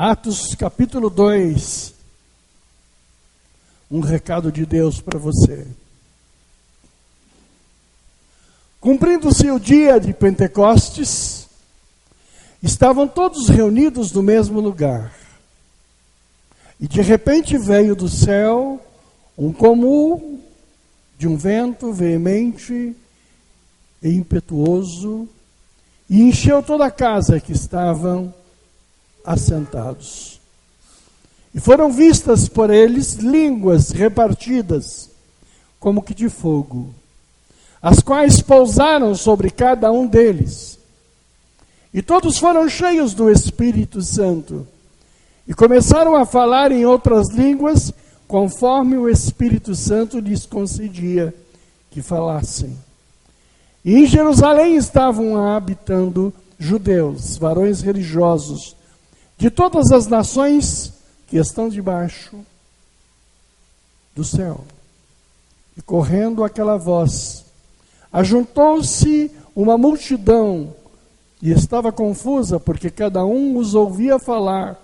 Atos capítulo 2, um recado de Deus para você. Cumprindo-se o dia de Pentecostes, estavam todos reunidos no mesmo lugar. E de repente veio do céu um comum de um vento veemente e impetuoso, e encheu toda a casa que estavam assentados. E foram vistas por eles línguas repartidas, como que de fogo, as quais pousaram sobre cada um deles. E todos foram cheios do Espírito Santo, e começaram a falar em outras línguas, conforme o Espírito Santo lhes concedia que falassem. E em Jerusalém estavam habitando judeus, varões religiosos, de todas as nações que estão debaixo do céu. E correndo aquela voz, ajuntou-se uma multidão, e estava confusa, porque cada um os ouvia falar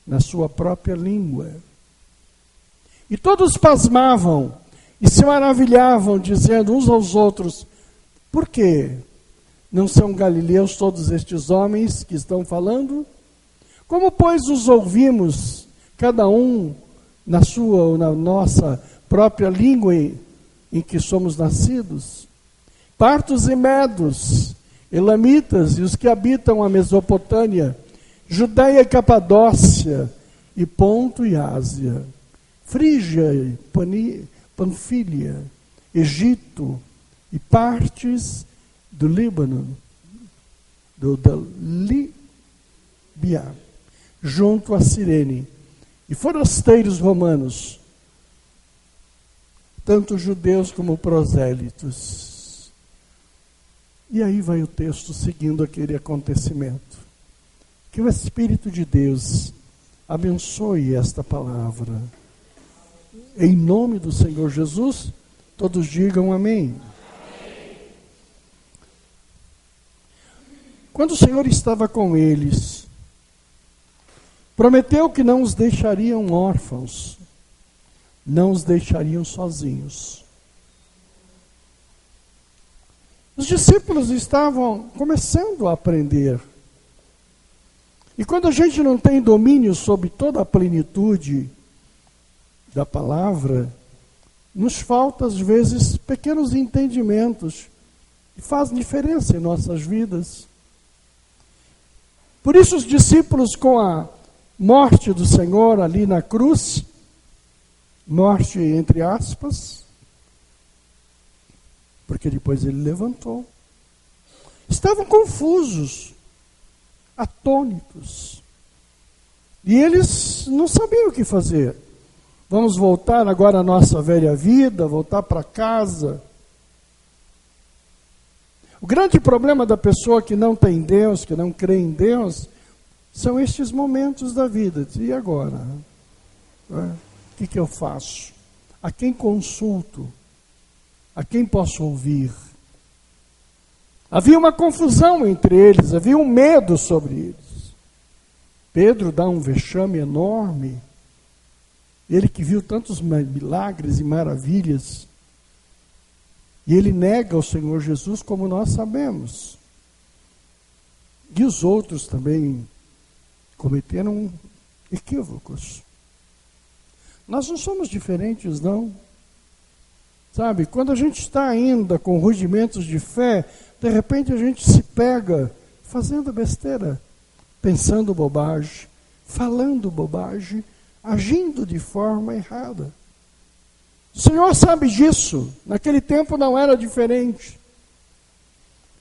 na sua própria língua. E todos pasmavam e se maravilhavam, dizendo uns aos outros: por quê? Não são galileus todos estes homens que estão falando? Como, pois, os ouvimos, cada um na sua ou na nossa própria língua em que somos nascidos? Partos e medos, elamitas e os que habitam a Mesopotâmia, Judéia e Capadócia, e Ponto e Ásia, Frígia e Panfília, Egito e partes do Líbano, da Líbia, junto a Cirene, e forasteiros romanos, tanto judeus como prosélitos. E aí vai o texto seguindo aquele acontecimento. Que o Espírito de Deus abençoe esta palavra. Em nome do Senhor Jesus, todos digam amém. Quando o Senhor estava com eles, prometeu que não os deixariam órfãos, não os deixariam sozinhos. Os discípulos estavam começando a aprender. E quando a gente não tem domínio sobre toda a plenitude da palavra, nos falta às vezes pequenos entendimentos que fazem diferença em nossas vidas. Por isso os discípulos, com a morte do Senhor ali na cruz, morte entre aspas, porque depois ele levantou, estavam confusos, atônitos. E eles não sabiam o que fazer. Vamos voltar agora à nossa velha vida, voltar para casa. O grande problema da pessoa que não tem Deus, que não crê em Deus, são estes momentos da vida. E agora? O que eu faço? A quem consulto? A quem posso ouvir? Havia uma confusão entre eles, havia um medo sobre eles. Pedro dá um vexame enorme. Ele que viu tantos milagres e maravilhas. E ele nega o Senhor Jesus, como nós sabemos. E os outros também cometeram equívocos. Nós não somos diferentes, não. Sabe, quando a gente está ainda com rudimentos de fé, de repente a gente se pega fazendo besteira, pensando bobagem, falando bobagem, agindo de forma errada. O Senhor sabe disso. Naquele tempo não era diferente.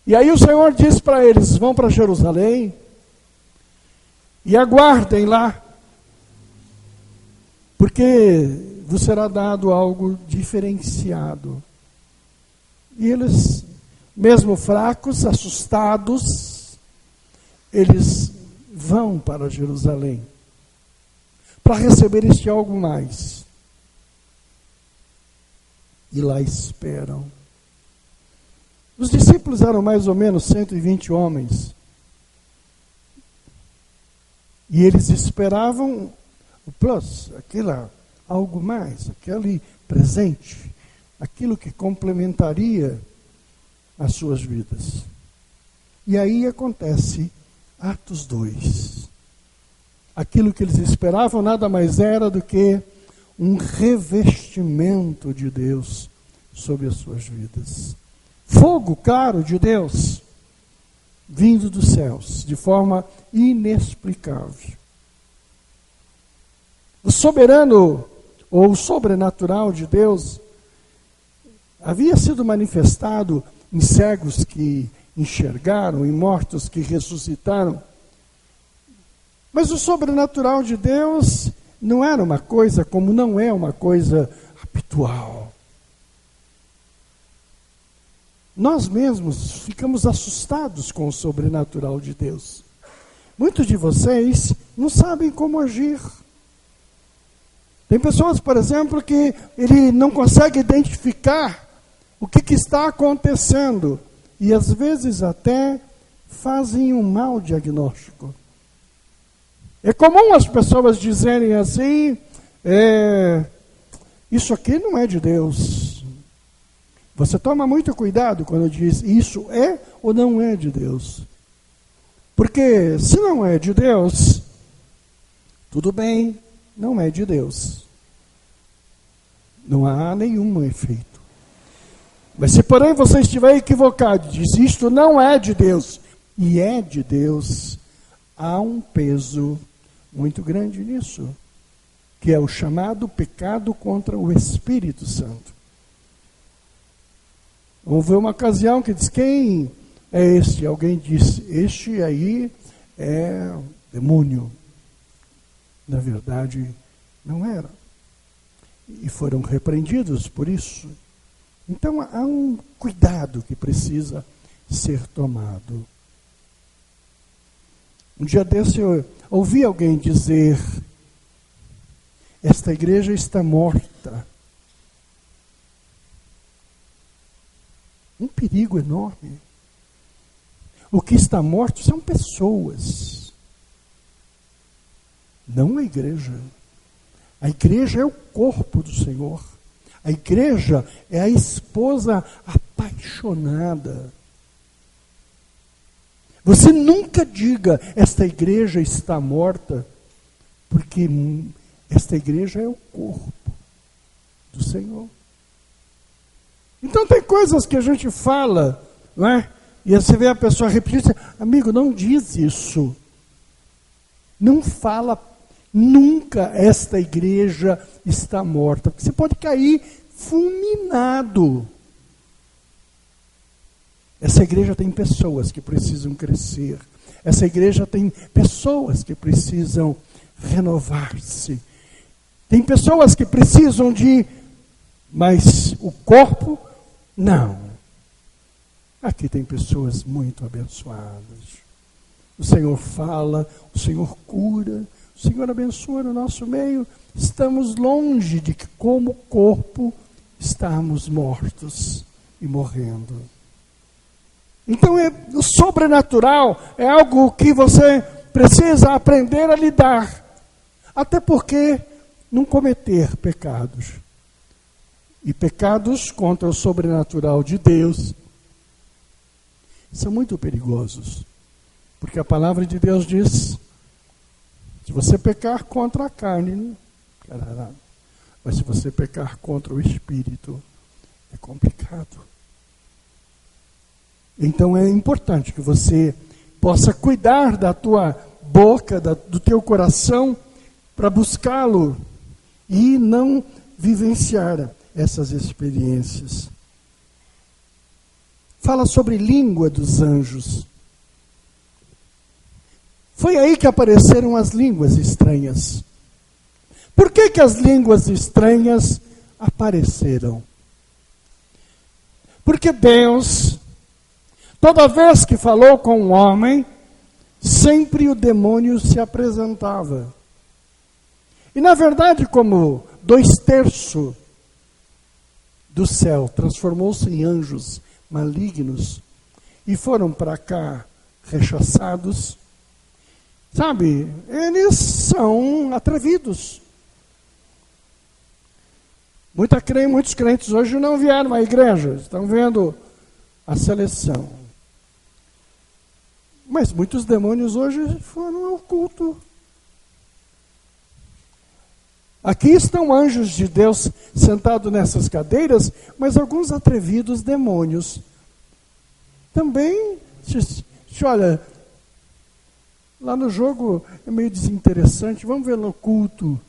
E aí o Senhor diz para eles: vão para Jerusalém e aguardem lá, porque vos será dado algo diferenciado. E eles, mesmo fracos, assustados, eles vão para Jerusalém para receber este algo mais. E lá esperam. Os discípulos eram mais ou menos 120 homens. E eles esperavam o plus, algo mais, aquele presente, aquilo que complementaria as suas vidas. E aí acontece Atos 2. Aquilo que eles esperavam nada mais era do que um revestimento de Deus sobre as suas vidas. Fogo, claro, de Deus, vindo dos céus, de forma inexplicável. O soberano, ou o sobrenatural de Deus, havia sido manifestado em cegos que enxergaram, em mortos que ressuscitaram. Mas o sobrenatural de Deus não era uma coisa como não é uma coisa habitual. Nós mesmos ficamos assustados com o sobrenatural de Deus. Muitos de vocês não sabem como agir. Tem pessoas, por exemplo, que ele não consegue identificar o que está acontecendo. E às vezes até fazem um mau diagnóstico. É comum as pessoas dizerem assim, isso aqui não é de Deus. Você toma muito cuidado quando diz isso é ou não é de Deus. Porque se não é de Deus, tudo bem, não é de Deus. Não há nenhum efeito. Mas se porém você estiver equivocado, diz isto não é de Deus, e é de Deus, há um peso muito grande nisso, que é o chamado pecado contra o Espírito Santo. Houve uma ocasião que diz, quem é este? Alguém disse, este aí é demônio. Na verdade, não era. E foram repreendidos por isso. Então há um cuidado que precisa ser tomado. Um dia desse eu ouvi alguém dizer, esta igreja está morta. Um perigo enorme. O que está morto são pessoas, não a igreja. A igreja é o corpo do Senhor. A igreja é a esposa apaixonada. Você nunca diga, esta igreja está morta, porque esta igreja é o corpo do Senhor. Então tem coisas que a gente fala, não é? E você vê a pessoa repetir, amigo, não diz isso. Não fala nunca esta igreja está morta, porque você pode cair fulminado. Essa igreja tem pessoas que precisam crescer. Essa igreja tem pessoas que precisam renovar-se. Tem pessoas que precisam mas o corpo, não. Aqui tem pessoas muito abençoadas. O Senhor fala, o Senhor cura, o Senhor abençoa no nosso meio. Estamos longe de que, como corpo, estarmos mortos e morrendo. Então, o sobrenatural é algo que você precisa aprender a lidar. Até porque não cometer pecados. E pecados contra o sobrenatural de Deus são muito perigosos. Porque a palavra de Deus diz, se você pecar contra a carne, carará. Mas se você pecar contra o Espírito, é complicado. Então é importante que você possa cuidar da tua boca, do teu coração, para buscá-lo e não vivenciar essas experiências. Fala sobre língua dos anjos. Foi aí que apareceram as línguas estranhas. Por que as línguas estranhas apareceram? Porque Deus, toda vez que falou com um homem, sempre o demônio se apresentava. E na verdade, como 2/3 do céu transformou-se em anjos malignos e foram para cá rechaçados, Sabe, eles são atrevidos. Muitos crentes hoje não vieram à igreja, estão vendo a seleção. Mas muitos demônios hoje foram ao culto. Aqui estão anjos de Deus sentados nessas cadeiras, mas alguns atrevidos demônios também. Olha, lá no jogo é meio desinteressante, vamos ver no culto.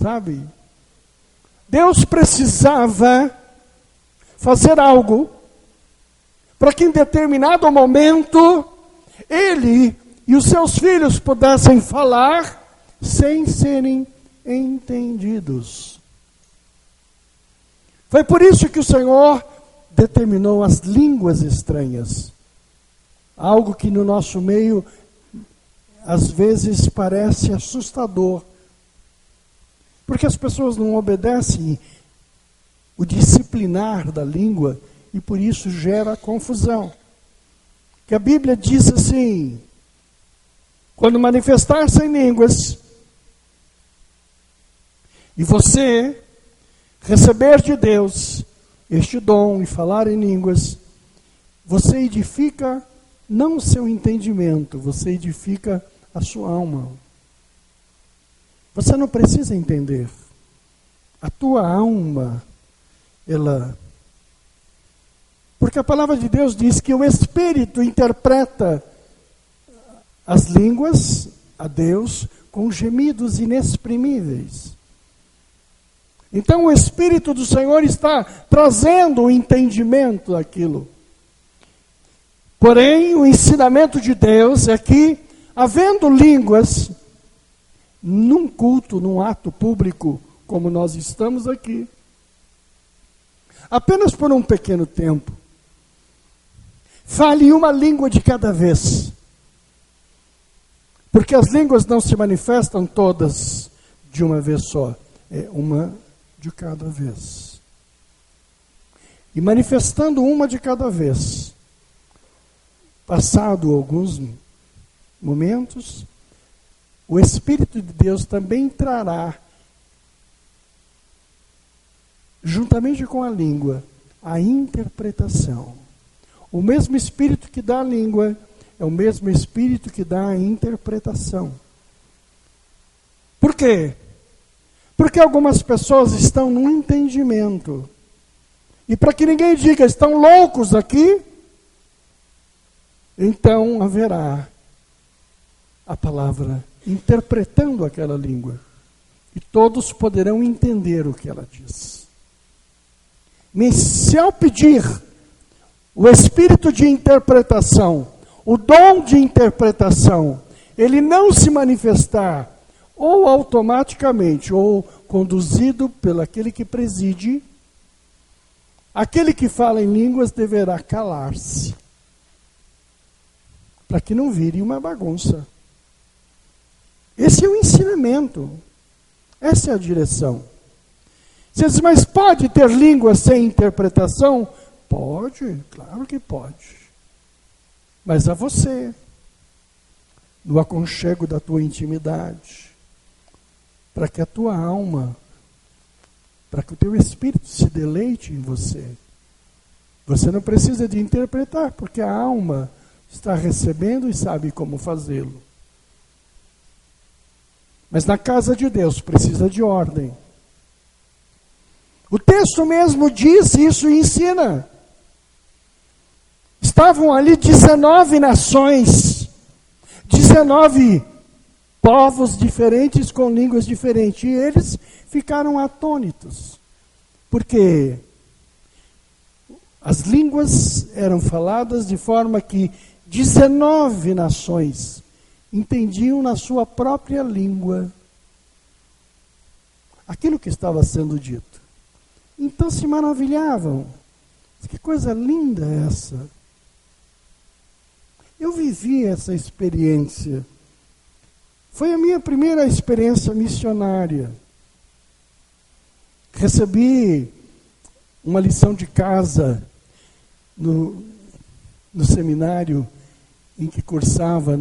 Sabe? Deus precisava fazer algo para que em determinado momento ele e os seus filhos pudessem falar sem serem entendidos. Foi por isso que o Senhor determinou as línguas estranhas. Algo que no nosso meio às vezes parece assustador. Porque as pessoas não obedecem o disciplinar da língua e por isso gera confusão. Que a Bíblia diz assim: quando manifestar-se em línguas e você receber de Deus este dom e falar em línguas, você edifica não o seu entendimento, você edifica a sua alma. Você não precisa entender. A tua alma, porque a palavra de Deus diz que o Espírito interpreta as línguas a Deus com gemidos inexprimíveis. Então o Espírito do Senhor está trazendo o entendimento daquilo. Porém, o ensinamento de Deus é que, havendo línguas, num culto, num ato público, como nós estamos aqui, apenas por um pequeno tempo, fale uma língua de cada vez. Porque as línguas não se manifestam todas de uma vez só, é uma de cada vez. E manifestando uma de cada vez, passado alguns momentos, o Espírito de Deus também trará, juntamente com a língua, a interpretação. O mesmo Espírito que dá a língua é o mesmo Espírito que dá a interpretação. Por quê? Porque algumas pessoas estão no entendimento. E para que ninguém diga, estão loucos aqui, então haverá a palavra interpretando aquela língua. E todos poderão entender o que ela diz. Mas se ao pedir o espírito de interpretação, o dom de interpretação, ele não se manifestar, ou automaticamente, ou conduzido pelo aquele que preside, aquele que fala em línguas deverá calar-se, para que não vire uma bagunça. Esse é o ensinamento, essa é a direção. Você diz, mas pode ter língua sem interpretação? Pode, claro que pode. Mas a você, no aconchego da tua intimidade, para que a tua alma, para que o teu espírito se deleite em você. Você não precisa de interpretar, porque a alma está recebendo e sabe como fazê-lo. Mas na casa de Deus precisa de ordem. O texto mesmo diz isso e ensina. Estavam ali 19 nações, 19 povos diferentes com línguas diferentes. E eles ficaram atônitos. Porque as línguas eram faladas de forma que 19 nações entendiam na sua própria língua aquilo que estava sendo dito. Então se maravilhavam. Que coisa linda é essa! Eu vivi essa experiência. Foi a minha primeira experiência missionária. Recebi uma lição de casa no seminário em que cursava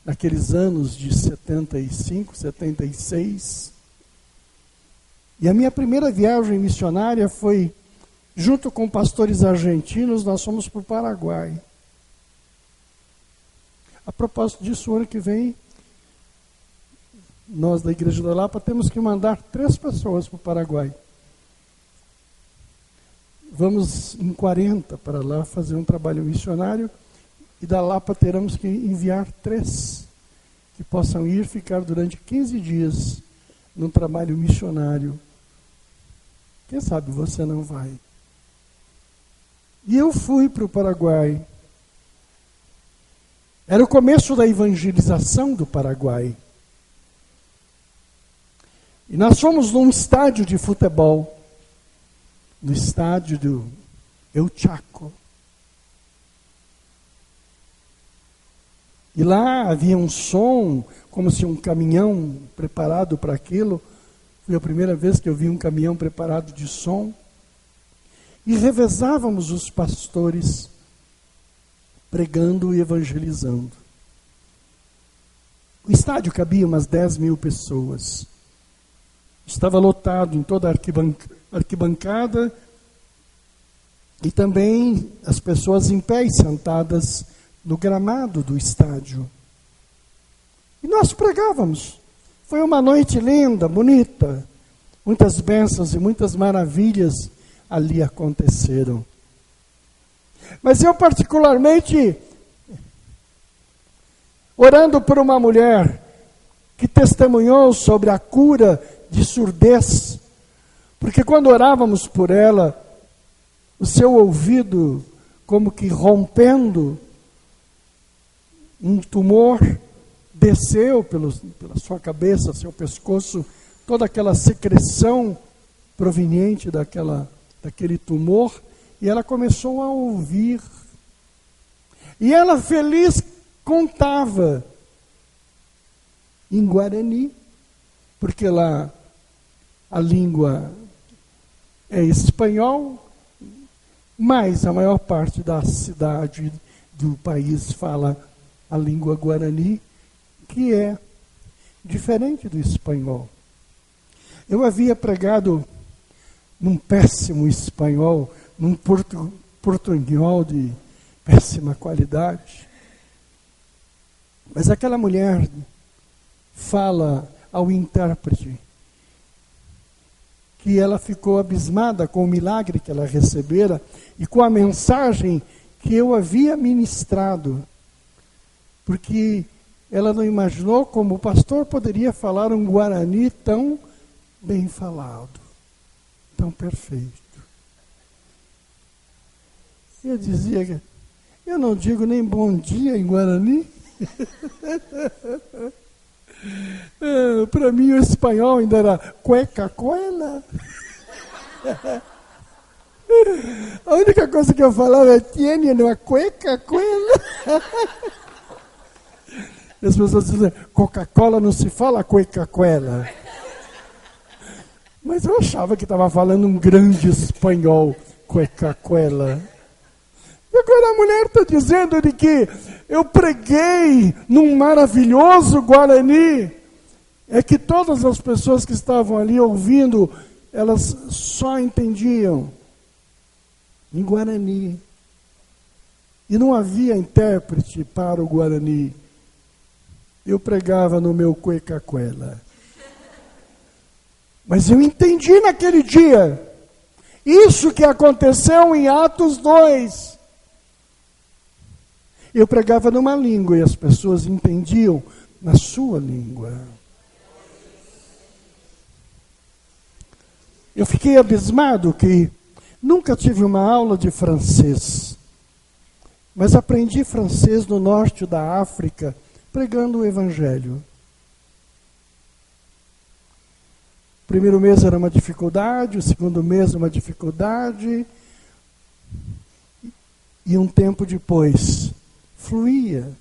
naqueles anos de 75, 76. E a minha primeira viagem missionária foi, junto com pastores argentinos, nós fomos para o Paraguai. A propósito disso, o ano que vem, nós da Igreja da Lapa temos que mandar 3 pessoas para o Paraguai. Vamos em 40 para lá fazer um trabalho missionário, e da Lapa teremos que enviar 3 que possam ir ficar durante 15 dias num trabalho missionário. Quem sabe você não vai? E eu fui para o Paraguai. Era o começo da evangelização do Paraguai. E nós fomos num estádio de futebol, no estádio do El Chaco. E lá havia um som, como se um caminhão preparado para aquilo. Foi a primeira vez que eu vi um caminhão preparado de som. E revezávamos os pastores pregando e evangelizando. O estádio cabia umas 10.000 pessoas. Estava lotado em toda a arquibancada e também as pessoas em pé e sentadas no gramado do estádio. E nós pregávamos. Foi uma noite linda, bonita. Muitas bênçãos e muitas maravilhas ali aconteceram. Mas eu particularmente, orando por uma mulher que testemunhou sobre a cura de surdez, porque quando orávamos por ela, o seu ouvido como que rompendo, um tumor desceu pela sua cabeça, seu pescoço, toda aquela secreção proveniente daquele tumor, e ela começou a ouvir. E ela feliz contava em Guarani, porque lá a língua é espanhol, mas a maior parte da cidade do país fala a língua Guarani, que é diferente do espanhol. Eu havia pregado num péssimo espanhol, num portunhol de péssima qualidade. Mas aquela mulher fala ao intérprete que ela ficou abismada com o milagre que ela recebera e com a mensagem que eu havia ministrado, porque ela não imaginou como o pastor poderia falar um Guarani tão bem falado, tão perfeito. Eu dizia, eu não digo nem bom dia em Guarani. Para mim o espanhol ainda era cueca-cuela. A única coisa que eu falava é tiene uma cueca-cuela. As pessoas dizem, Coca-Cola não se fala cueca-cuela. Mas eu achava que estava falando um grande espanhol, cueca-cuela. E agora a mulher está dizendo de que eu preguei num maravilhoso Guarani. É que todas as pessoas que estavam ali ouvindo, elas só entendiam em Guarani. E não havia intérprete para o Guarani. Eu pregava no meu cueca-cuela. Mas eu entendi naquele dia. Isso que aconteceu em Atos 2. Eu pregava numa língua e as pessoas entendiam na sua língua. Eu fiquei abismado que nunca tive uma aula de francês, mas aprendi francês no norte da África, pregando o Evangelho. O primeiro mês era uma dificuldade, o segundo mês uma dificuldade, e um tempo depois fluía.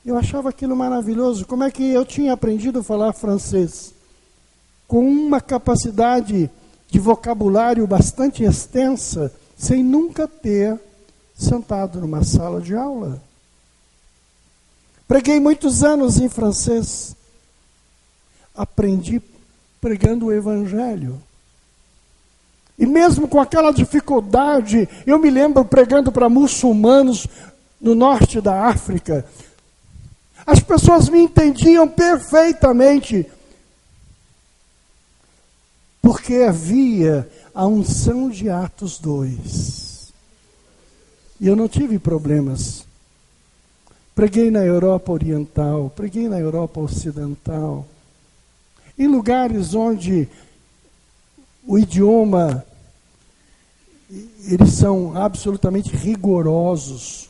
Eu achava aquilo maravilhoso. Como é que eu tinha aprendido a falar francês? Com uma capacidade de vocabulário bastante extensa, sem nunca ter sentado numa sala de aula. Preguei muitos anos em francês. Aprendi pregando o Evangelho. E mesmo com aquela dificuldade, eu me lembro pregando para muçulmanos no norte da África. As pessoas me entendiam perfeitamente, porque havia a unção de Atos 2. E eu não tive problemas. Preguei na Europa Oriental, preguei na Europa Ocidental, em lugares onde o idioma, eles são absolutamente rigorosos.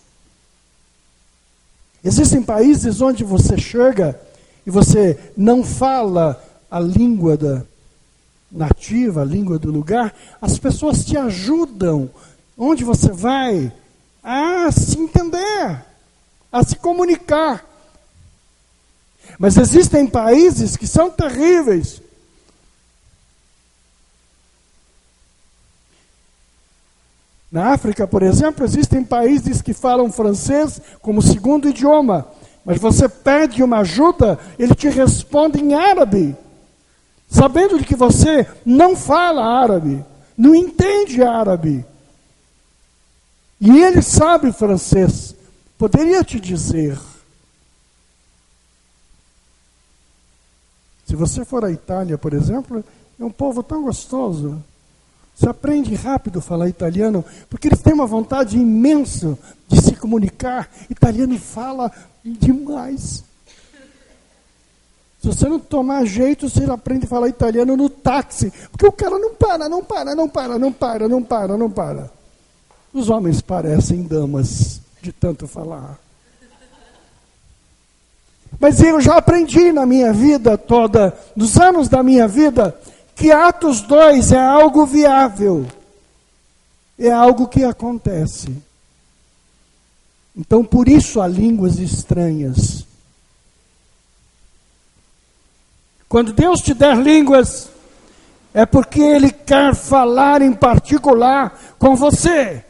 Existem países onde você chega e você não fala a língua nativa, a língua do lugar, as pessoas te ajudam, onde você vai, a se entender, a se comunicar. Mas existem países que são terríveis. Na África, por exemplo, existem países que falam francês como segundo idioma, mas você pede uma ajuda, ele te responde em árabe, sabendo de que você não fala árabe, não entende árabe. E ele sabe francês, poderia te dizer. Se você for à Itália, por exemplo, é um povo tão gostoso. Você aprende rápido a falar italiano, porque eles têm uma vontade imensa de se comunicar. Italiano fala demais. Se você não tomar jeito, você aprende a falar italiano no táxi, porque o cara não para. Os homens parecem damas de tanto falar. Mas eu já aprendi na minha vida toda, nos anos da minha vida, que Atos 2 é algo viável. É algo que acontece. Então, por isso há línguas estranhas. Quando Deus te der línguas, é porque Ele quer falar em particular com você.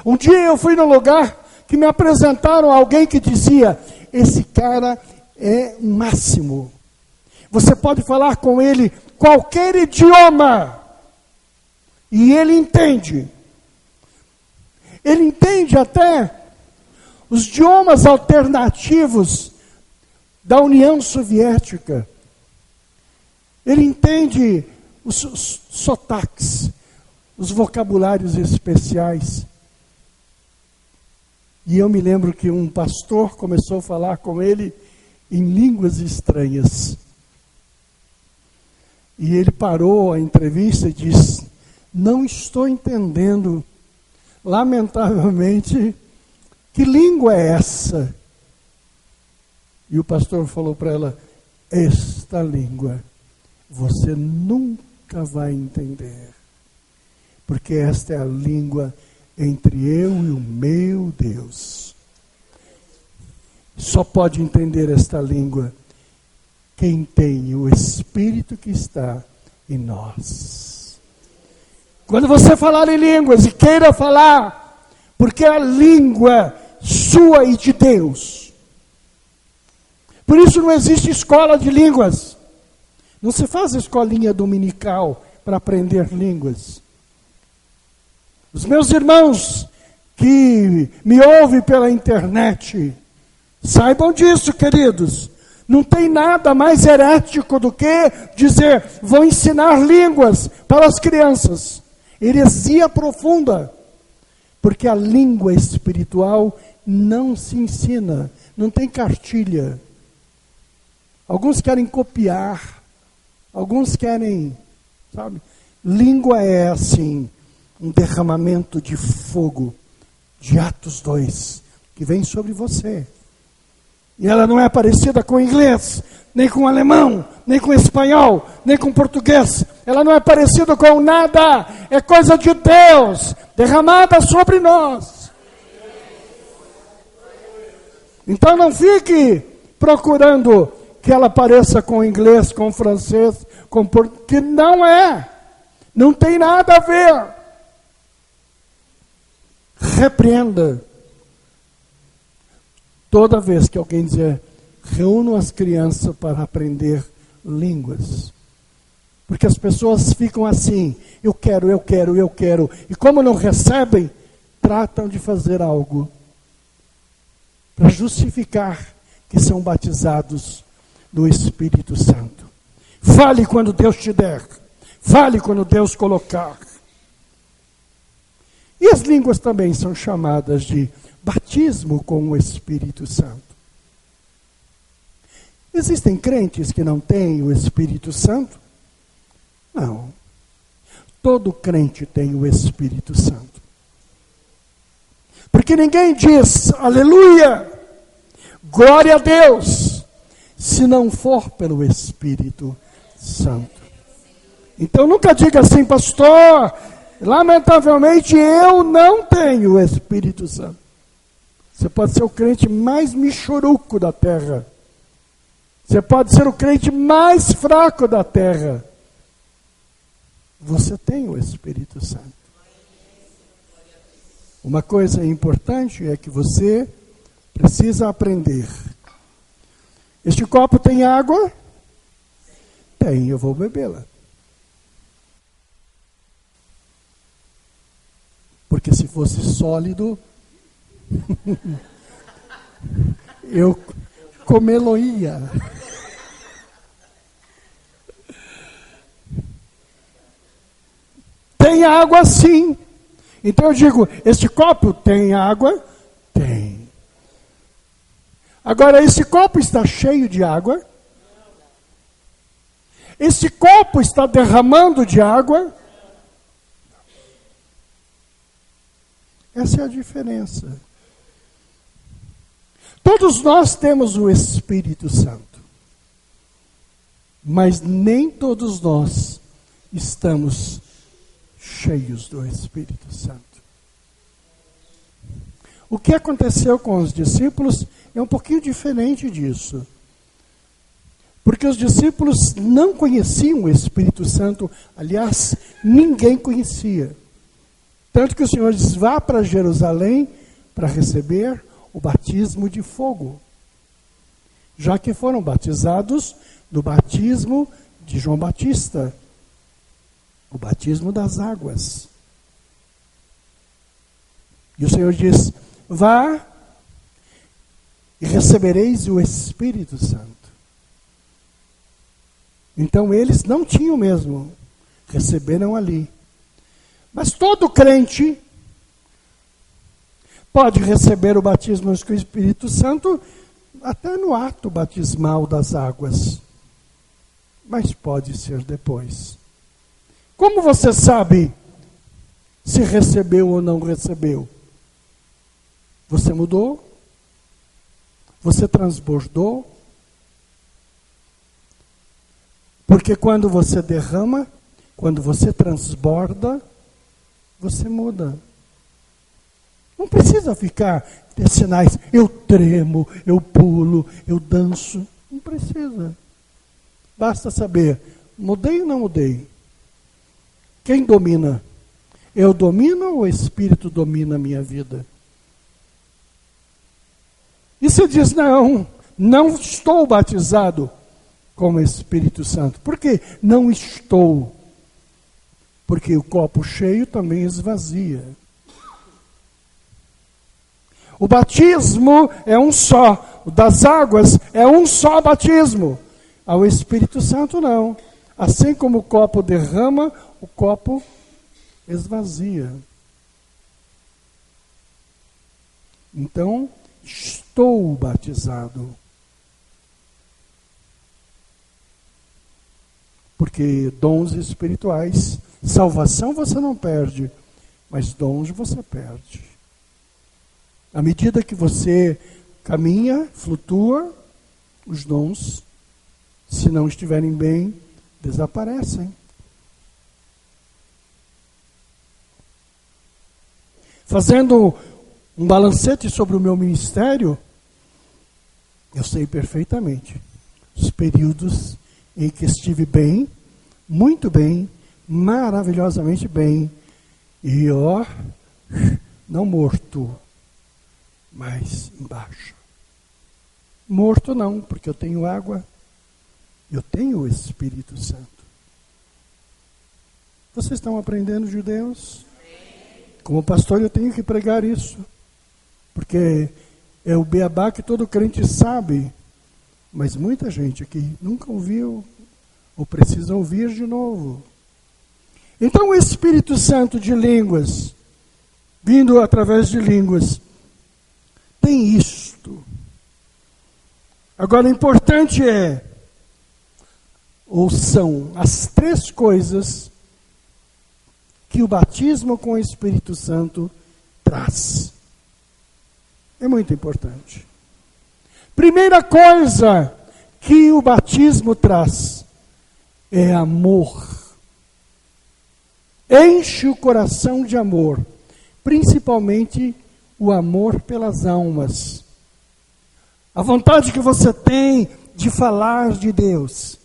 Um dia eu fui num lugar que me apresentaram alguém que dizia: esse cara é o máximo. Você pode falar com ele qualquer idioma e ele entende. Ele entende até os idiomas alternativos da União Soviética. Ele entende os sotaques, os vocabulários especiais. E eu me lembro que um pastor começou a falar com ele em línguas estranhas. E ele parou a entrevista e disse: não estou entendendo, lamentavelmente, que língua é essa? E o pastor falou para ela: esta língua você nunca vai entender, porque esta é a língua entre eu e o meu Deus. Só pode entender esta língua quem tem o Espírito que está em nós. Quando você falar em línguas e queira falar, porque é a língua sua e de Deus. Por isso não existe escola de línguas. Não se faz escolinha dominical para aprender línguas. Os meus irmãos que me ouvem pela internet, saibam disso, queridos. Não tem nada mais herético do que dizer: vou ensinar línguas para as crianças. Heresia profunda. Porque a língua espiritual não se ensina, não tem cartilha. Alguns querem copiar, alguns querem, sabe? Língua é assim, um derramamento de fogo, de Atos 2, que vem sobre você. E ela não é parecida com o inglês, nem com o alemão, nem com o espanhol, nem com o português. Ela não é parecida com nada. É coisa de Deus, derramada sobre nós. Então não fique procurando que ela pareça com o inglês, com o francês, com o português, que não é. Não tem nada a ver. repreenda. Toda vez que alguém dizer, reúnam as crianças para aprender línguas. Porque as pessoas ficam assim, eu quero. E como não recebem, tratam de fazer algo para justificar que são batizados no Espírito Santo. Fale quando Deus te der. Fale quando Deus colocar. E as línguas também são chamadas de batismo com o Espírito Santo. Existem crentes que não têm o Espírito Santo? Não. Todo crente tem o Espírito Santo. Porque ninguém diz, aleluia, glória a Deus, se não for pelo Espírito Santo. Então nunca diga assim, pastor, lamentavelmente eu não tenho o Espírito Santo. Você pode ser o crente mais michuruco da terra. Você pode ser o crente mais fraco da terra. Você tem o Espírito Santo. Uma coisa importante é que você precisa aprender. Este copo tem água? Tem, eu vou bebê-la. Porque se fosse sólido, eu comê-lo-ia. Tem água sim. Então eu digo, este copo tem água? Tem. Agora, esse copo está cheio de água? Esse copo está derramando de água? Essa é a diferença. Todos nós temos o Espírito Santo. Mas nem todos nós estamos cheios do Espírito Santo. O que aconteceu com os discípulos é um pouquinho diferente disso. Porque os discípulos não conheciam o Espírito Santo. Aliás, ninguém conhecia. Tanto que o Senhor diz, vá para Jerusalém para receber o batismo de fogo. Já que foram batizados no batismo de João Batista. O batismo das águas. E o Senhor diz, vá e recebereis o Espírito Santo. Então eles não tinham mesmo, receberam ali. Mas todo crente pode receber o batismo com o Espírito Santo até no ato batismal das águas. Mas pode ser depois. Como você sabe se recebeu ou não recebeu? Você mudou? Você transbordou? Porque quando você derrama, quando você transborda, você muda. Não precisa ficar ter sinais, eu tremo, eu pulo, eu danço. Não precisa. Basta saber, mudei ou não mudei? Quem domina? Eu domino ou o Espírito domina a minha vida? E você diz, não estou batizado com o Espírito Santo. Por que não estou? Porque o copo cheio também esvazia. O batismo é um só. O das águas é um só batismo. Ao Espírito Santo não. Assim como o copo derrama, o copo esvazia. Então, estou batizado. Porque dons espirituais, salvação você não perde, mas dons você perde. À medida que você caminha, flutua, os dons, se não estiverem bem, desaparecem. Fazendo um balancete sobre o meu ministério, eu sei perfeitamente os períodos em que estive bem, muito bem, maravilhosamente bem, e não morto, mas embaixo. Morto não, porque eu tenho água, eu tenho o Espírito Santo. Vocês estão aprendendo, judeus? Como pastor eu tenho que pregar isso, porque é o beabá que todo crente sabe, mas muita gente aqui nunca ouviu, ou precisa ouvir de novo. Então o Espírito Santo de línguas, vindo através de línguas, tem isto. Agora o importante ou são as três coisas que o batismo com o Espírito Santo traz. É muito importante. Primeira coisa que o batismo traz é amor. Enche o coração de amor, principalmente o amor pelas almas. A vontade que você tem de falar de Deus.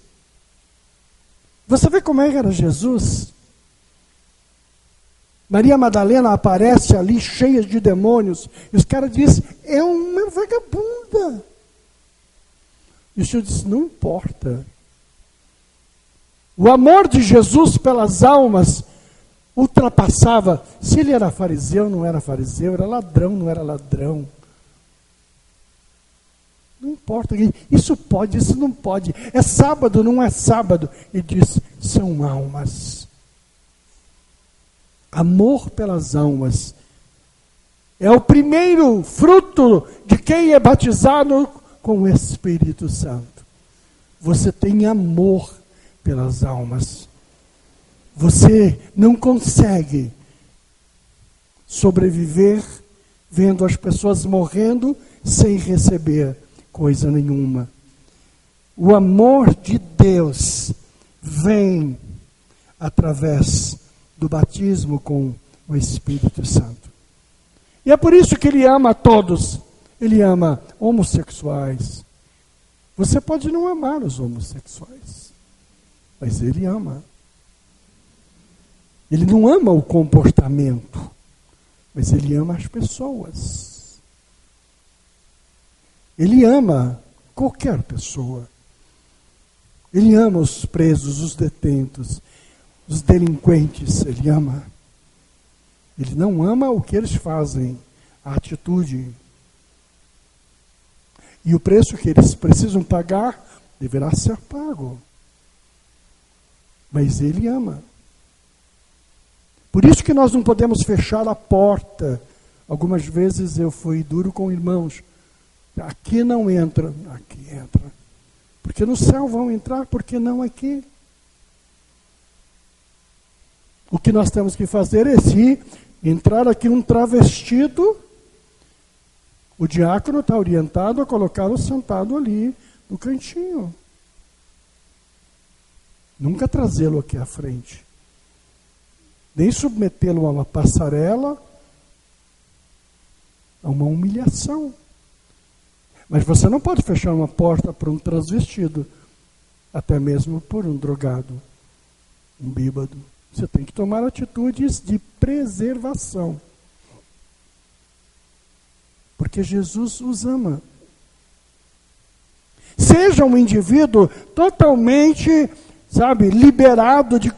Você vê como era Jesus? Maria Madalena aparece ali cheia de demônios. E os caras dizem, é uma vagabunda. E o Senhor disse, não importa. O amor de Jesus pelas almas ultrapassava. Se ele era fariseu, não era fariseu. Era ladrão, não era ladrão. Não importa. Isso pode, isso não pode. É sábado, não é sábado. E diz, são almas. Amor pelas almas é o primeiro fruto de quem é batizado com o Espírito Santo. Você tem amor pelas almas. Você não consegue sobreviver vendo as pessoas morrendo sem receber coisa nenhuma. O amor de Deus vem através do batismo com o Espírito Santo. E é por isso que ele ama a todos. Ele ama homossexuais. Você pode não amar os homossexuais, mas ele ama. Ele não ama o comportamento, mas ele ama as pessoas. Ele ama qualquer pessoa. Ele ama os presos, os detentos, os delinquentes, ele ama. Ele não ama o que eles fazem, a atitude. E o preço que eles precisam pagar deverá ser pago. Mas ele ama. Por isso que nós não podemos fechar a porta. Algumas vezes eu fui duro com irmãos. Aqui não entra, aqui entra. Porque no céu vão entrar, porque não aqui. O que nós temos que fazer é, se entrar aqui um travestido, o diácono está orientado a colocá-lo sentado ali no cantinho. Nunca trazê-lo aqui à frente. Nem submetê-lo a uma passarela, a uma humilhação. Mas você não pode fechar uma porta para um transvestido, até mesmo por um drogado, um bêbado. Você tem que tomar atitudes de preservação. Porque Jesus os ama. Seja um indivíduo totalmente, liberado de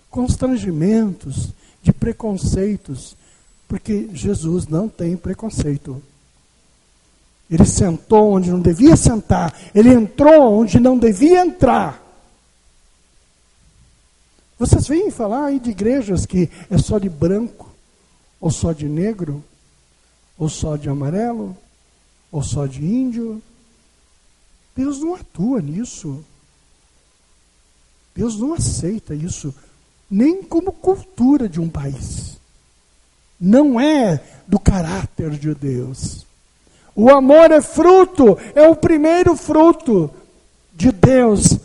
constrangimentos, de preconceitos. Porque Jesus não tem preconceito. Ele sentou onde não devia sentar. Ele entrou onde não devia entrar. Vocês vêm falar aí de igrejas que é só de branco, ou só de negro, ou só de amarelo, ou só de índio. Deus não atua nisso. Deus não aceita isso, nem como cultura de um país. Não é do caráter de Deus. O amor é fruto, é o primeiro fruto de Deus,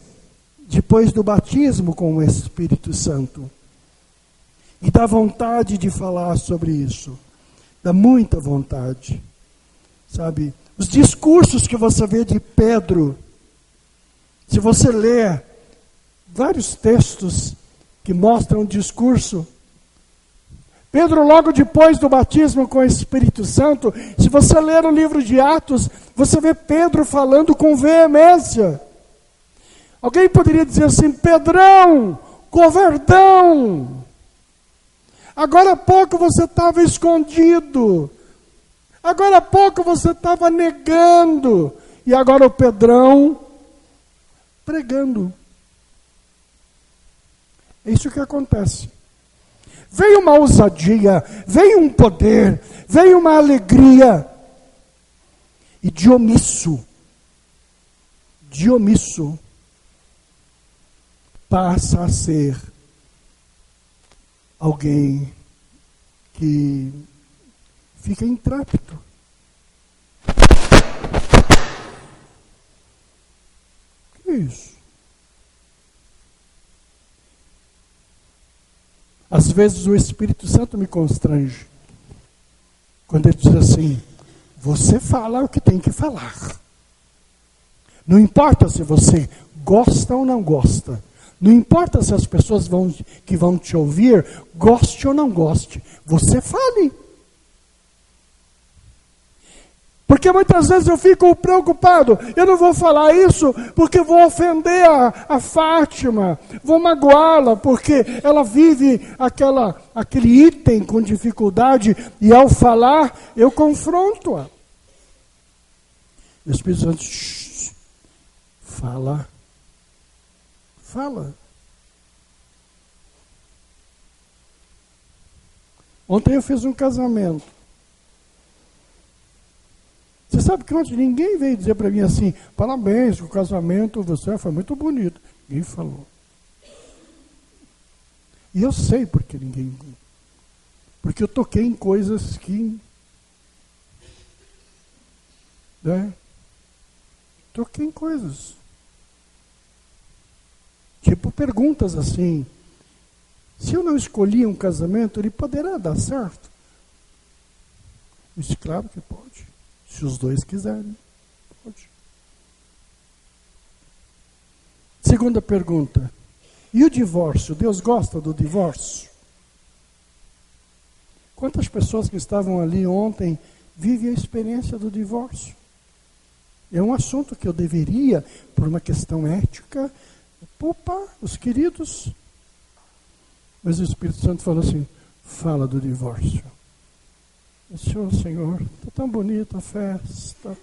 depois do batismo com o Espírito Santo. E dá vontade de falar sobre isso. Dá muita vontade. Os discursos que você vê de Pedro, se você ler vários textos que mostram o discurso, Pedro, logo depois do batismo com o Espírito Santo, se você ler o livro de Atos, você vê Pedro falando com veemência. Alguém poderia dizer assim: Pedrão, covardão, agora há pouco você estava escondido, agora há pouco você estava negando, e agora o Pedrão pregando. É isso que acontece. Veio uma ousadia, veio um poder, veio uma alegria. E Diomisso passa a ser alguém que fica intrépido. Que é isso? Às vezes o Espírito Santo me constrange, quando ele diz assim: você fala o que tem que falar. Não importa se você gosta ou não gosta. Não importa se as pessoas que vão te ouvir goste ou não goste. Você fale. Porque muitas vezes eu fico preocupado. Eu não vou falar isso porque vou ofender a Fátima. Vou magoá-la porque ela vive aquele item com dificuldade. E ao falar, eu confronto-a. O Espírito Santo, fala. Ontem eu fiz um casamento. Você sabe que ontem ninguém veio dizer para mim assim: parabéns, o casamento você foi muito bonito. Ninguém falou. E eu sei porque ninguém. Porque eu toquei em coisas que. Né? Toquei em coisas. Tipo perguntas assim: se eu não escolhi um casamento, ele poderá dar certo? Eu disse: claro que pode. Se os dois quiserem, pode. Segunda pergunta: e o divórcio? Deus gosta do divórcio? Quantas pessoas que estavam ali ontem vivem a experiência do divórcio? É um assunto que eu deveria, por uma questão ética, poupar os queridos. Mas o Espírito Santo falou assim: fala do divórcio. Eu disse: Senhor, está tão bonita a festa.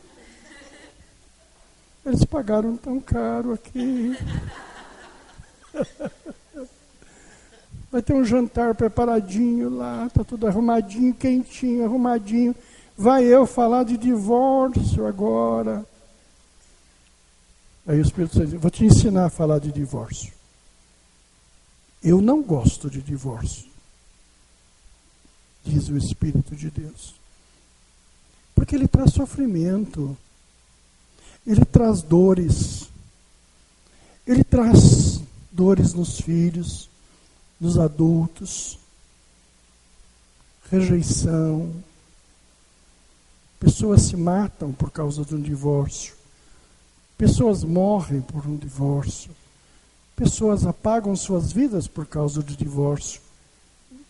Eles pagaram tão caro aqui. Vai ter um jantar preparadinho lá, está tudo arrumadinho, quentinho, arrumadinho. Vai eu falar de divórcio agora. Aí o Espírito Santo diz: vou te ensinar a falar de divórcio. Eu não gosto de divórcio, diz o Espírito de Deus. Porque ele traz sofrimento, ele traz dores, ele traz dores nos filhos, nos adultos, rejeição. Pessoas se matam por causa de um divórcio. Pessoas morrem por um divórcio. Pessoas apagam suas vidas por causa do divórcio.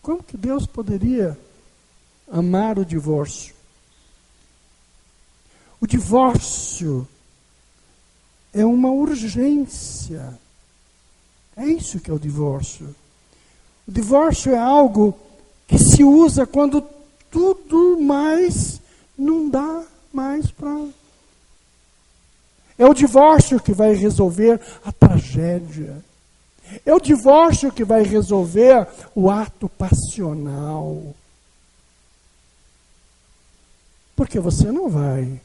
Como que Deus poderia amar o divórcio? O divórcio é uma urgência. É isso que é o divórcio. O divórcio é algo que se usa quando tudo mais não dá mais para... É o divórcio que vai resolver a tragédia. É o divórcio que vai resolver o ato passional. Porque você não vai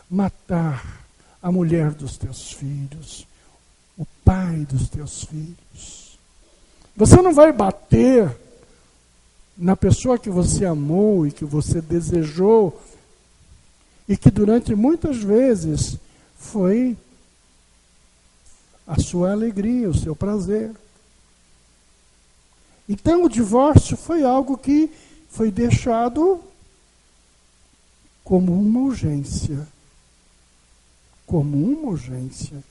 matar a mulher dos teus filhos, o pai dos teus filhos. Você não vai bater na pessoa que você amou e que você desejou e que durante muitas vezes foi a sua alegria, o seu prazer. Então o divórcio foi algo que foi deixado como uma urgência. Como uma urgência.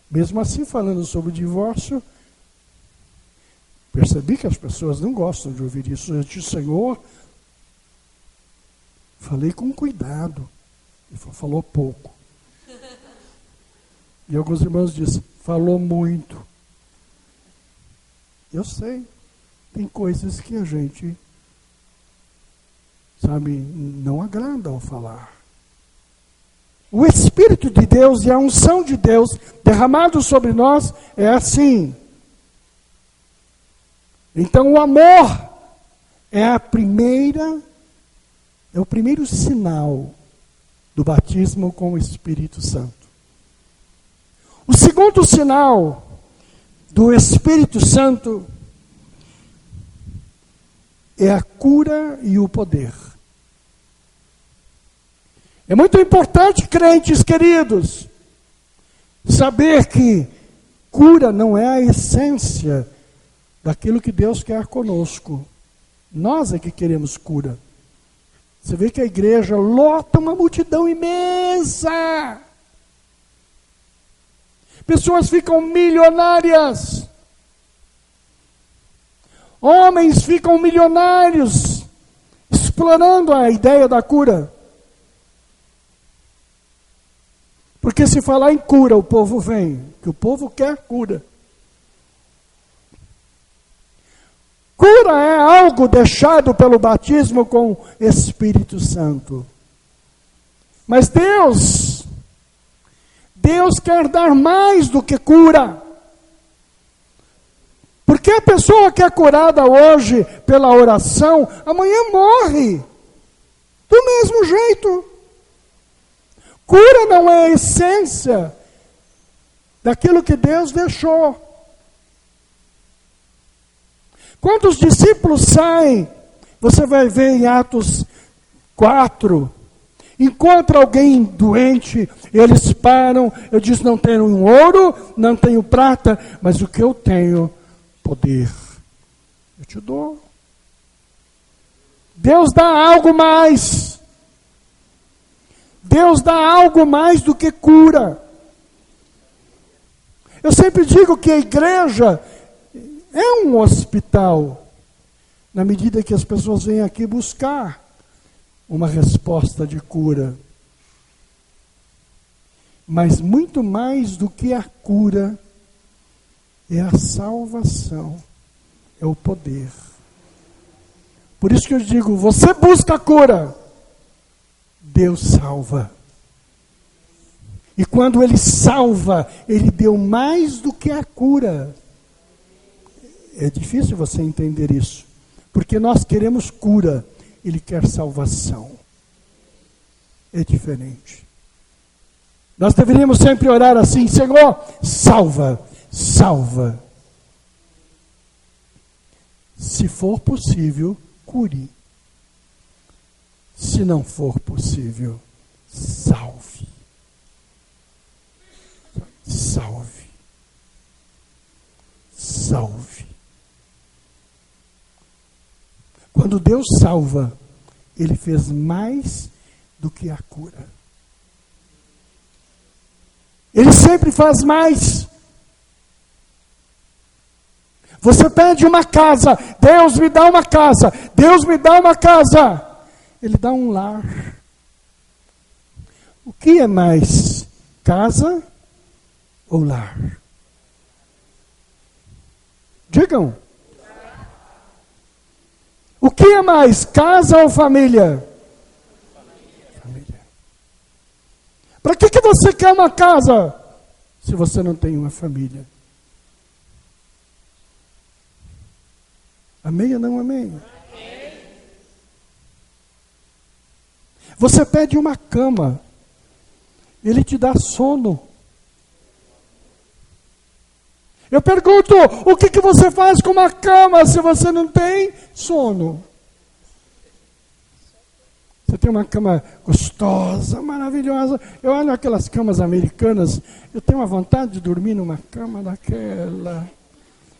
Mesmo assim, falando sobre o divórcio, Percebi que as pessoas não gostam de ouvir isso. Eu disse, Senhor, falei com cuidado. Ele falou pouco. E alguns irmãos disseram, falou muito. Eu sei, tem coisas que a gente, sabe, não agrada ao falar. O Espírito de Deus e a unção de Deus derramado sobre nós é assim. Então o amor é o primeiro sinal do batismo com o Espírito Santo. O segundo sinal do Espírito Santo é a cura e o poder. É muito importante, crentes queridos, saber que cura não é a essência daquilo que Deus quer conosco. Nós é que queremos cura. Você vê que a igreja lota uma multidão imensa. Pessoas ficam milionárias. Homens ficam milionários, explorando a ideia da cura. Porque se falar em cura, o povo vem, que o povo quer cura. Cura é algo deixado pelo batismo com o Espírito Santo. Mas Deus quer dar mais do que cura. Porque a pessoa que é curada hoje pela oração, amanhã morre. Do mesmo jeito. Cura não é a essência daquilo que Deus deixou. Quando os discípulos saem, você vai ver em Atos 4, encontra alguém doente, eles param, eu disse, não tenho ouro, não tenho prata, mas o que eu tenho, poder, eu te dou. Deus dá algo mais. Deus dá algo mais do que cura. Eu sempre digo que a igreja é um hospital, na medida que as pessoas vêm aqui buscar uma resposta de cura. Mas muito mais do que a cura, é a salvação, é o poder. Por isso que eu digo, você busca a cura, Deus salva. E quando Ele salva, Ele deu mais do que a cura. É difícil você entender isso, porque nós queremos cura, Ele quer salvação. É diferente. Nós deveríamos sempre orar assim, Senhor, salva, salva. Se for possível, cure. Se não for possível, salve. Salve. Salve. Quando Deus salva, Ele fez mais do que a cura. Ele sempre faz mais. Você pede uma casa, Deus me dá uma casa, Deus me dá uma casa. Ele dá um lar. O que é mais? Casa ou lar? Digam. O que é mais? Casa ou família? Família. Para que você quer uma casa se você não tem uma família? Amém ou não amém? Você pede uma cama, Ele te dá sono. Eu pergunto, o que você faz com uma cama se você não tem sono? Você tem uma cama gostosa, maravilhosa. Eu olho aquelas camas americanas, eu tenho uma vontade de dormir numa cama daquela.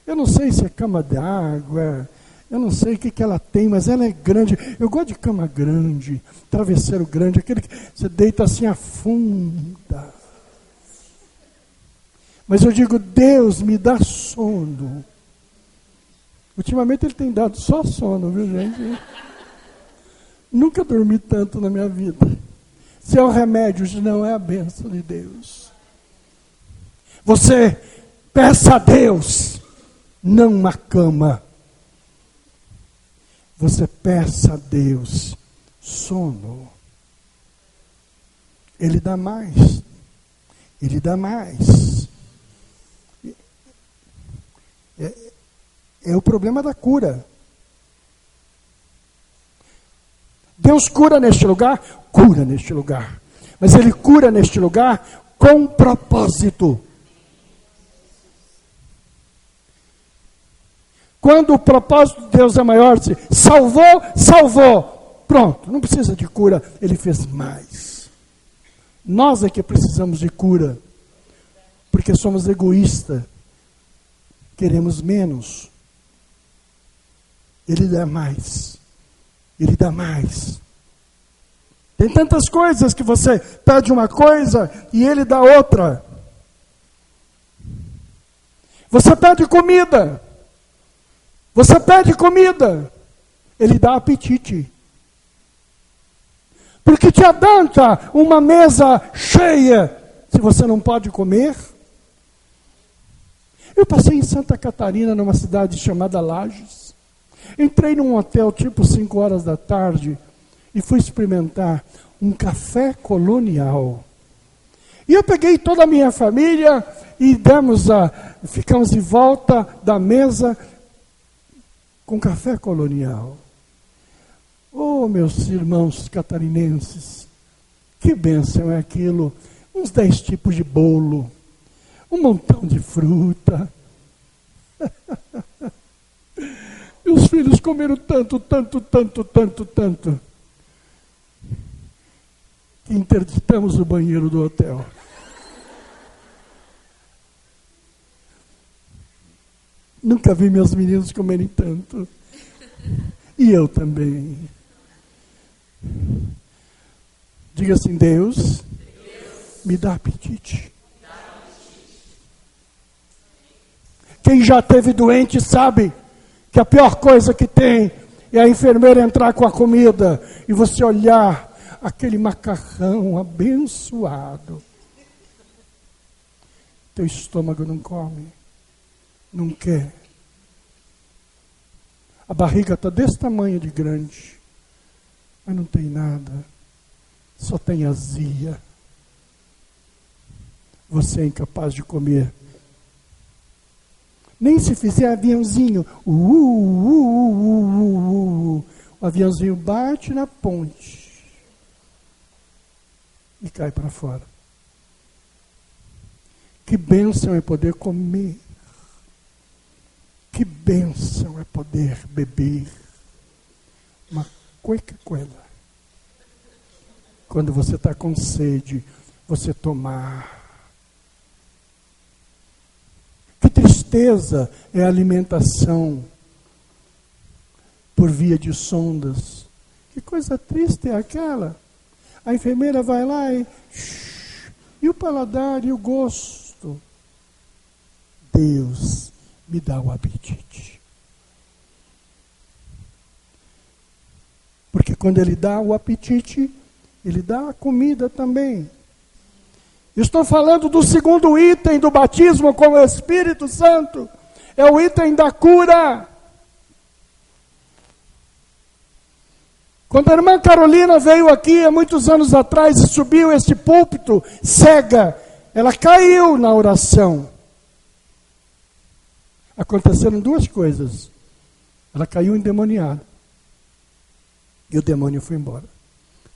Eu não sei se é cama de água, eu não sei o que ela tem, mas ela é grande. Eu gosto de cama grande, travesseiro grande, aquele que você deita assim, afunda. Mas eu digo, Deus me dá sono. Ultimamente ele tem dado só sono, viu, gente? Nunca dormi tanto na minha vida. Se é o remédio, não é a bênção de Deus. Você peça a Deus, não uma cama. Você peça a Deus sono. Ele dá mais. Ele dá mais. É o problema da cura. Deus cura neste lugar? Cura neste lugar. Mas Ele cura neste lugar com propósito. Quando o propósito de Deus é maior, se salvou, salvou. Pronto, não precisa de cura, Ele fez mais. Nós é que precisamos de cura, porque somos egoístas, queremos menos. Ele dá mais. Ele dá mais. Tem tantas coisas que você pede uma coisa e Ele dá outra. Você pede comida. Você pede comida. Ele dá apetite. Porque te adianta uma mesa cheia se você não pode comer. Eu passei em Santa Catarina, numa cidade chamada Lages. Entrei num hotel tipo 5 horas da tarde e fui experimentar um café colonial. E eu peguei toda a minha família e ficamos em volta da mesa com café colonial. Oh, meus irmãos catarinenses, que bênção é aquilo. Uns 10 tipos de bolo, um montão de fruta. E os filhos comeram tanto, que interditamos o banheiro do hotel. Nunca vi meus meninos comerem tanto. E eu também. Diga assim, Deus, me dá apetite. Quem já teve doente sabe que a pior coisa que tem é a enfermeira entrar com a comida e você olhar aquele macarrão abençoado. Teu estômago não come, não quer. A barriga está desse tamanho de grande, mas não tem nada, só tem azia. Você é incapaz de comer. Nem se fizer aviãozinho, o aviãozinho bate na ponte e cai para fora. Que bênção é poder comer. Que bênção é poder beber uma Coca-Cola. Quando você está com sede, você tomar. Que tristeza é a alimentação por via de sondas. Que coisa triste é aquela. A enfermeira vai lá e o paladar e o gosto. Deus me dá o apetite. Porque quando Ele dá o apetite, Ele dá a comida também. Estou falando do segundo item do batismo com o Espírito Santo. É o item da cura. Quando a irmã Carolina veio aqui há muitos anos atrás e subiu este púlpito cega, ela caiu na oração. Aconteceram 2 coisas. Ela caiu endemoniada. E o demônio foi embora.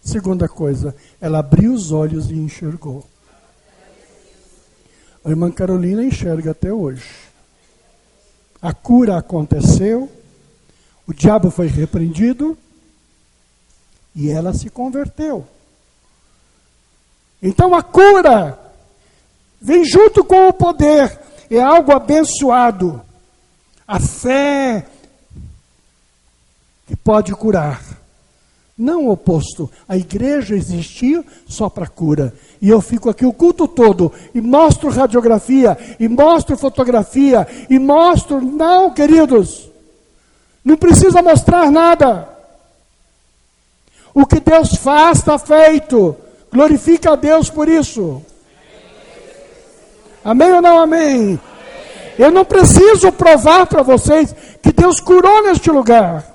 Segunda coisa, ela abriu os olhos e enxergou. A irmã Carolina enxerga até hoje. A cura aconteceu, o diabo foi repreendido e ela se converteu. Então a cura vem junto com o poder, é algo abençoado. A fé que pode curar. Não o oposto. A igreja existiu só para cura. E eu fico aqui o culto todo e mostro radiografia, e mostro fotografia, e mostro... Não, queridos. Não precisa mostrar nada. O que Deus faz está feito. Glorifica a Deus por isso. Amém ou não amém? Eu não preciso provar para vocês que Deus curou neste lugar.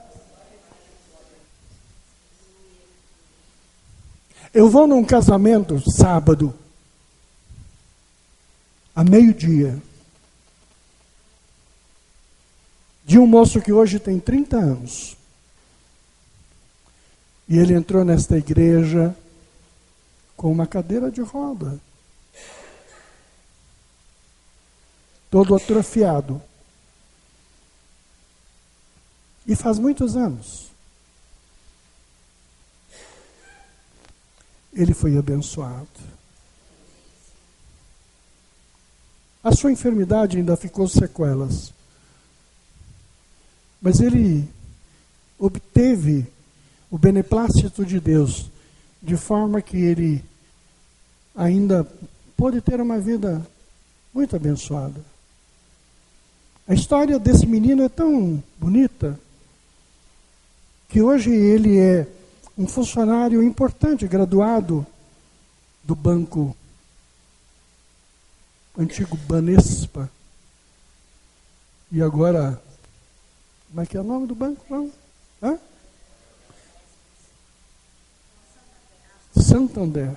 Eu vou num casamento sábado, a meio-dia, de um moço que hoje tem 30 anos. E ele entrou nesta igreja com uma cadeira de roda. Todo atrofiado. E faz muitos anos. Ele foi abençoado. A sua enfermidade ainda ficou sequelas. Mas ele obteve o beneplácito de Deus, de forma que ele ainda pôde ter uma vida muito abençoada. A história desse menino é tão bonita, que hoje ele é um funcionário importante, graduado do banco antigo Banespa. E agora, como é que é o nome do banco? Não? Hã? Santander.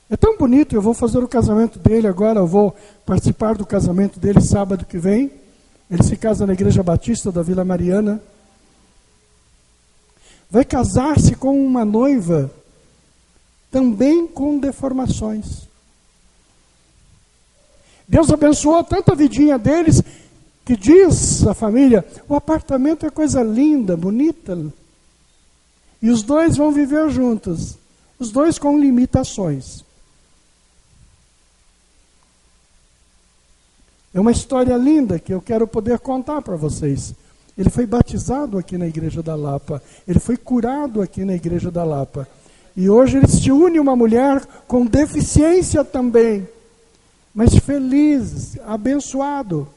É tão bonito, eu vou fazer o casamento dele agora, eu vou participar do casamento dele sábado que vem. Ele se casa na Igreja Batista da Vila Mariana. Vai casar-se com uma noiva, também com deformações. Deus abençoou tanto a vidinha deles, que diz a família, o apartamento é coisa linda, bonita. E os dois vão viver juntos, os dois com limitações. É uma história linda que eu quero poder contar para vocês. Ele foi batizado aqui na Igreja da Lapa. Ele foi curado aqui na Igreja da Lapa. E hoje ele se une a uma mulher com deficiência também. Mas feliz, abençoado.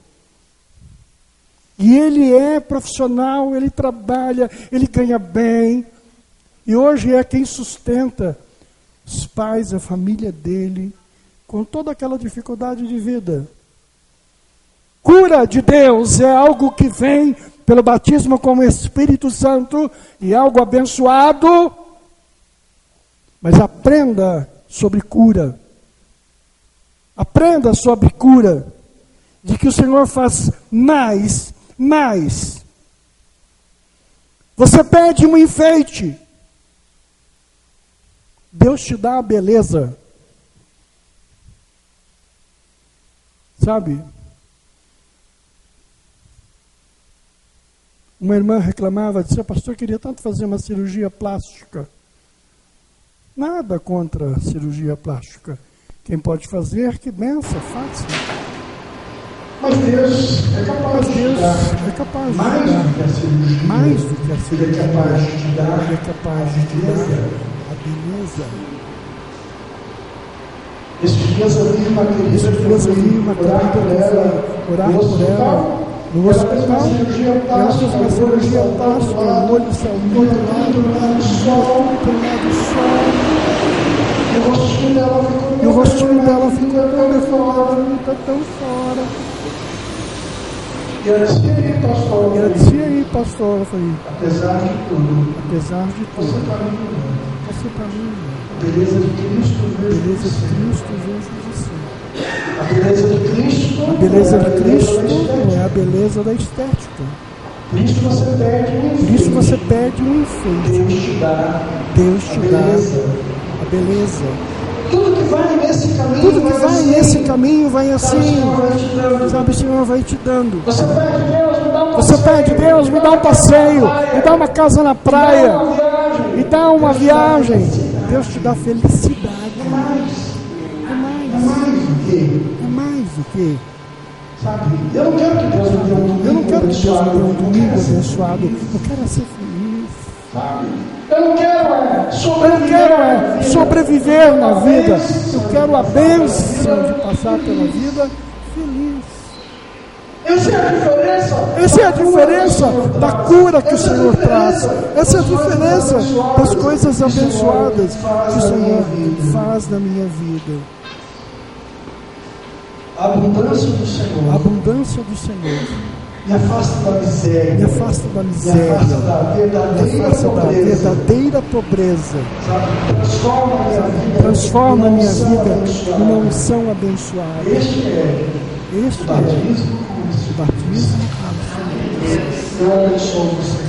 E ele é profissional, ele trabalha, ele ganha bem. E hoje é quem sustenta os pais, a família dele, com toda aquela dificuldade de vida. Cura de Deus é algo que vem pelo batismo com o Espírito Santo e algo abençoado. Mas aprenda sobre cura. Aprenda sobre cura. De que o Senhor faz mais. Você pede um enfeite. Deus te dá a beleza. Sabe? Uma irmã reclamava, dizia, pastor, queria tanto fazer uma cirurgia plástica. Nada contra a cirurgia plástica. Quem pode fazer, que benção, faça. Mas Deus é capaz de te dar mais do que a cirurgia. Mais do que a cirurgia. Ele é capaz de te dar Ele é capaz de te dar a beleza. Esses dias eu vi uma querida orar por ela no hospital. Ela fez uma cirurgia plástica, o olho saiu do outro lado, sol. E o rostinho dela ficou tão deformado, tão fora. E ela disse, e aí, pastor? Eu falei, apesar de tudo, você está lindo. A beleza de Cristo vejo de si. A beleza de Cristo não é a beleza da estética. Por isso você pede um enfeite. Deus te dá a beleza. Tudo que vai nesse caminho vai assim. Sabe, o Senhor vai te dando. Você pede, Deus, me dá um passeio, me dá uma casa na praia, me dá uma viagem. Deus te dá felicidade. É mais do que. Sabe, eu não quero que Deus me dê um domingo abençoado. Eu quero ser feliz. Sabe? Eu não quero sobreviver na vida. Eu quero a bênção de passar pela vida feliz. Essa é a diferença. Essa é a diferença da cura que o Senhor traz. Essa é a diferença das coisas abençoadas que o Senhor faz na minha vida. A abundância do Senhor. A abundância do Senhor. Me afasta da miséria. Me afasta da miséria. Me afasta da verdadeira pobreza. Transforma a minha vida numa unção abençoada. Este é o batismo. O batismo. Eu abençoo você.